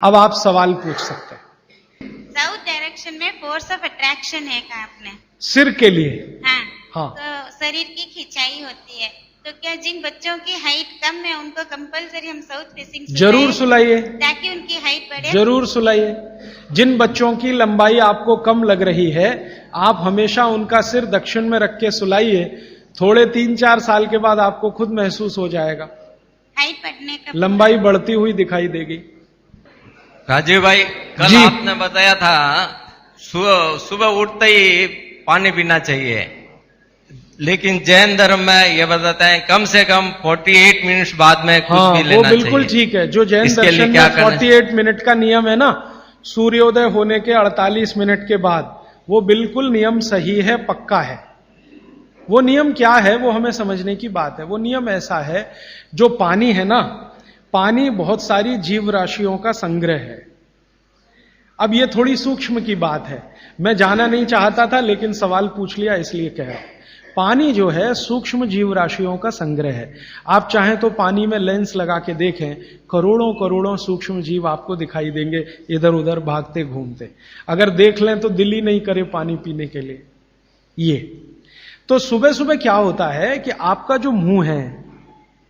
अब आप सवाल पूछ सकते हैं। साउथ डायरेक्शन में फोर्स ऑफ अट्रैक्शन है कहा आपने? सिर के लिए। हाँ। हाँ। तो शरीर की खिंचाई होती है, तो क्या जिन बच्चों की हाइट कम है उनको कंपलसरी हम साउथ फेसिंग जरूर सुलाइए, ताकि उनकी हाइट बढ़े? जरूर सुलाइए। जिन बच्चों की लंबाई आपको कम लग रही है, आप हमेशा उनका सिर दक्षिण में रख के सुलाइए। थोड़े 3-4 साल के बाद आपको खुद महसूस हो जाएगा, हाइट बढ़ने का, लंबाई बढ़ती हुई दिखाई देगी। राजीव भाई, कल जी। आपने बताया था सुबह उठते ही पानी पीना चाहिए, लेकिन जैन धर्म में ये बताते हैं कम से कम 48 मिनट बाद में कुछ भी लेना चाहिए। वो बिल्कुल ठीक है। जो जैन दर्शन में 48 मिनट का नियम है ना, सूर्योदय होने के 48 मिनट के बाद, वो बिल्कुल नियम सही है, पक्का है। वो नियम क्या है वो हमें समझने की बात है। वो नियम ऐसा है, जो पानी है ना, पानी बहुत सारी जीव राशियों का संग्रह है। अब ये थोड़ी सूक्ष्म की बात है, मैं जाना नहीं चाहता था लेकिन सवाल पूछ लिया इसलिए कह रहा हूं। पानी जो है सूक्ष्म जीव राशियों का संग्रह है। आप चाहें तो पानी में लेंस लगा के देखें, करोड़ों करोड़ों सूक्ष्म जीव आपको दिखाई देंगे इधर उधर भागते घूमते। अगर देख लें तो दिल ही नहीं करे पानी पीने के लिए। ये तो सुबह सुबह क्या होता है कि आपका जो मुंह है,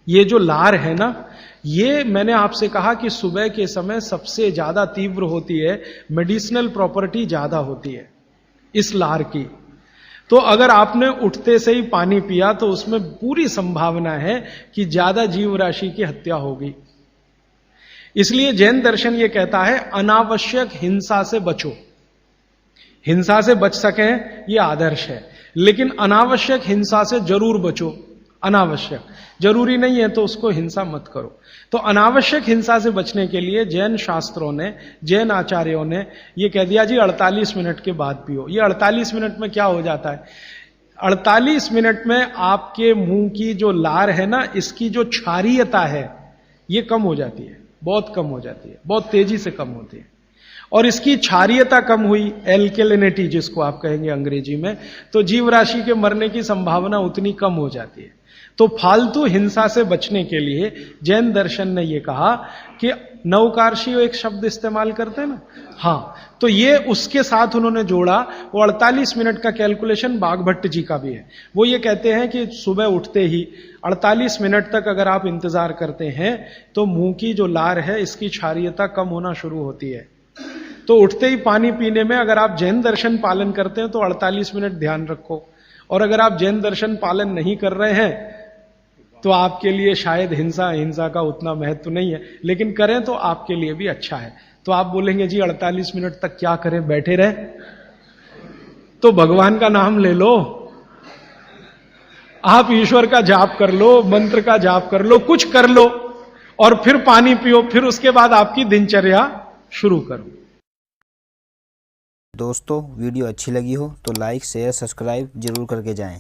ये जो लार है ना, ये मैंने आपसे कहा कि सुबह के समय सबसे ज्यादा तीव्र होती है, मेडिसिनल प्रॉपर्टी ज्यादा होती है इस लार की। तो अगर आपने उठते से ही पानी पिया तो उसमें पूरी संभावना है कि ज्यादा जीव राशि की हत्या होगी। इसलिए जैन दर्शन यह कहता है अनावश्यक हिंसा से बचो। हिंसा से बच सकें यह आदर्श है, लेकिन अनावश्यक हिंसा से जरूर बचो। अनावश्यक, जरूरी नहीं है तो उसको हिंसा मत करो। तो अनावश्यक हिंसा से बचने के लिए जैन शास्त्रों ने, जैन आचार्यों ने यह कह दिया जी 48 मिनट के बाद पियो। ये 48 मिनट में क्या हो जाता है, 48 मिनट में आपके मुंह की जो लार है ना, इसकी जो क्षारीयता है ये कम हो जाती है, बहुत कम हो जाती है, बहुत तेजी से कम होती है। और इसकी क्षारीयता कम हुई, एल्केलिनिटी जिसको आप कहेंगे अंग्रेजी में, तो जीव राशि के मरने की संभावना उतनी कम हो जाती है। तो फालतू हिंसा से बचने के लिए जैन दर्शन ने यह कहा कि नवकार्षी एक शब्द इस्तेमाल करते हैं ना, हाँ, तो ये उसके साथ उन्होंने जोड़ा। वो 48 मिनट का कैलकुलेशन बागभट्ट जी का भी है। वो ये कहते हैं कि सुबह उठते ही 48 मिनट तक अगर आप इंतजार करते हैं तो मुंह की जो लार है इसकी क्षारीयता कम होना शुरू होती है। तो उठते ही पानी पीने में अगर आप जैन दर्शन पालन करते हैं तो 48 मिनट ध्यान रखो। और अगर आप जैन दर्शन पालन नहीं कर रहे हैं तो आपके लिए शायद हिंसा का उतना महत्व नहीं है, लेकिन करें तो आपके लिए भी अच्छा है। तो आप बोलेंगे जी 48 मिनट तक क्या करें, बैठे रहे? तो भगवान का नाम ले लो, आप ईश्वर का जाप कर लो, मंत्र का जाप कर लो, कुछ कर लो और फिर पानी पियो, फिर उसके बाद आपकी दिनचर्या शुरू करो। दोस्तों वीडियो अच्छी लगी हो तो लाइक शेयर सब्सक्राइब जरूर करके जाएं।